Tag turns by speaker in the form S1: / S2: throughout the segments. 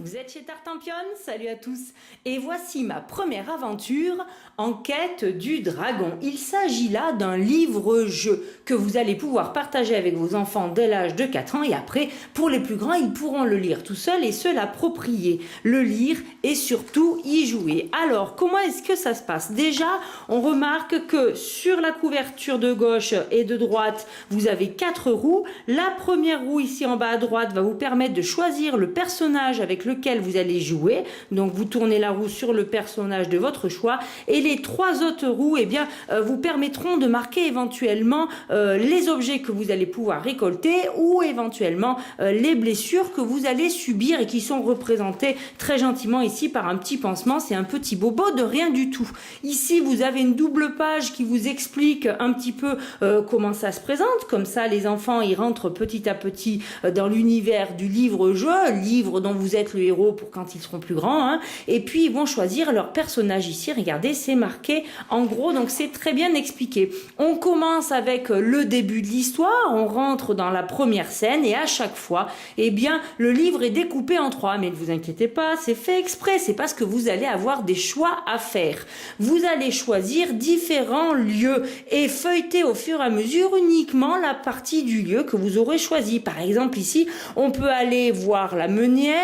S1: Vous êtes chez Tartampion, salut à tous. Et voici ma première aventure en quête du dragon. Il s'agit là d'un livre-jeu que vous allez pouvoir partager avec vos enfants dès l'âge de 4 ans et après, pour les plus grands, ils pourront le lire tout seuls et se l'approprier, le lire et surtout y jouer. Alors, comment est-ce que ça se passe? Déjà, on remarque que sur la couverture de gauche et de droite, vous avez 4 roues. La première roue ici en bas à droite va vous permettre de choisir le personnage avec lequel vous allez jouer. Donc vous tournez la roue sur le personnage de votre choix et les 3 autres roues vous permettront de marquer éventuellement les objets que vous allez pouvoir récolter ou éventuellement les blessures que vous allez subir et qui sont représentées très gentiment ici par un petit pansement. C'est un petit bobo de rien du tout. Ici vous avez une double page qui vous explique un petit peu comment ça se présente. Comme ça les enfants ils rentrent petit à petit dans l'univers du livre-jeu, livre dont vous êtes le héros pour quand ils seront plus grands, hein. Et puis ils vont choisir leur personnage ici. Regardez, c'est marqué en gros, donc c'est très bien expliqué. On commence avec le début de l'histoire, on rentre dans la première scène et à chaque fois, eh bien, le livre est découpé en 3. Mais ne vous inquiétez pas, c'est fait exprès, c'est parce que vous allez avoir des choix à faire. Vous allez choisir différents lieux et feuilleter au fur et à mesure uniquement la partie du lieu que vous aurez choisi. Par exemple, ici, on peut aller voir la meunière,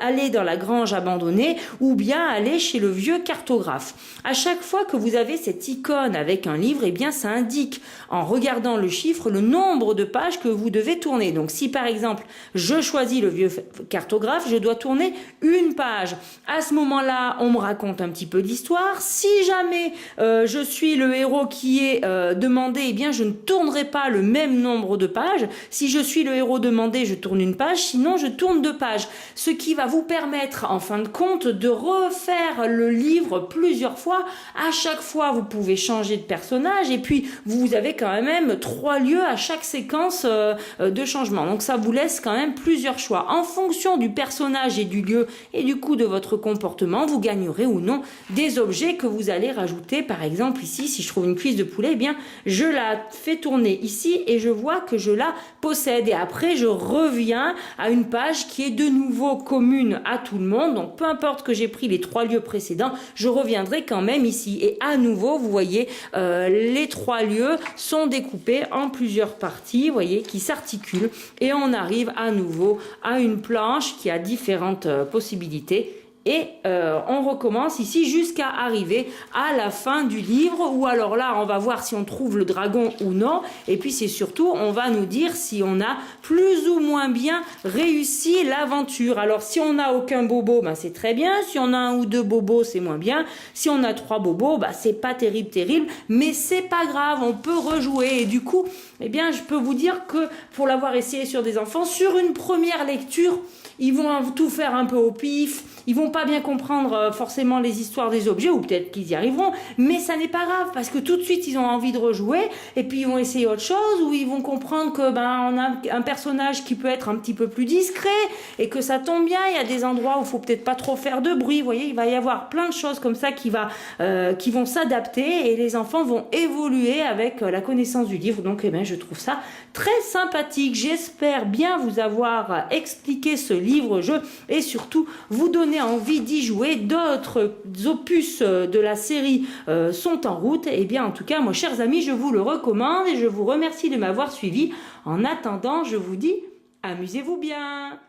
S1: aller dans la grange abandonnée ou bien aller chez le vieux cartographe. À chaque fois que vous avez cette icône avec un livre, eh bien ça indique en regardant le chiffre le nombre de pages que vous devez tourner. Donc si par exemple je choisis le vieux cartographe, je dois tourner une page. À ce moment-là, on me raconte un petit peu d'histoire. Si jamais je suis le héros qui est demandé, eh bien je ne tournerai pas le même nombre de pages. Si je suis le héros demandé, je tourne une page, sinon je tourne 2 pages. Ce qui va vous permettre en fin de compte de refaire le livre plusieurs fois. À chaque fois, vous pouvez changer de personnage et puis vous avez quand même 3 lieux à chaque séquence de changement. Donc ça vous laisse quand même plusieurs choix. En fonction du personnage et du lieu et du coup de votre comportement, vous gagnerez ou non des objets que vous allez rajouter. Par exemple ici, si je trouve une cuisse de poulet, eh bien je la fais tourner ici et je vois que je la possède. Et après, je reviens à une page qui est de nouveau commune à tout le monde. Donc peu importe que j'ai pris les 3 lieux précédents, je reviendrai quand même ici. Et à nouveau, vous voyez, les 3 lieux sont découpés en plusieurs parties, vous voyez, qui s'articulent. Et on arrive à nouveau à une planche qui a différentes possibilités. Et on recommence ici jusqu'à arriver à la fin du livre où alors là on va voir si on trouve le dragon ou non et puis c'est surtout on va nous dire si on a plus ou moins bien réussi l'aventure. Alors si on n'a aucun bobo, ben c'est très bien. Si on a 1 ou 2 bobos, c'est moins bien. Si on a 3 bobos, ben c'est pas terrible, mais c'est pas grave, on peut rejouer. Et du coup, eh bien je peux vous dire que pour l'avoir essayé sur des enfants, sur une première lecture, ils vont tout faire un peu au pif, ils vont pas bien comprendre forcément les histoires des objets, ou peut-être qu'ils y arriveront, mais ça n'est pas grave, parce que tout de suite ils ont envie de rejouer, et puis ils vont essayer autre chose, ou ils vont comprendre que on a un personnage qui peut être un petit peu plus discret, et que ça tombe bien, il y a des endroits où il faut peut-être pas trop faire de bruit, vous voyez, il va y avoir plein de choses comme ça qui vont s'adapter, et les enfants vont évoluer avec la connaissance du livre, donc je trouve ça très sympathique. J'espère bien vous avoir expliqué ce livre-jeu, et surtout vous donner envie d'y jouer. D'autres opus de la série sont en route. Et bien en tout cas, moi chers amis, je vous le recommande et je vous remercie de m'avoir suivi. En attendant, je vous dis amusez-vous bien.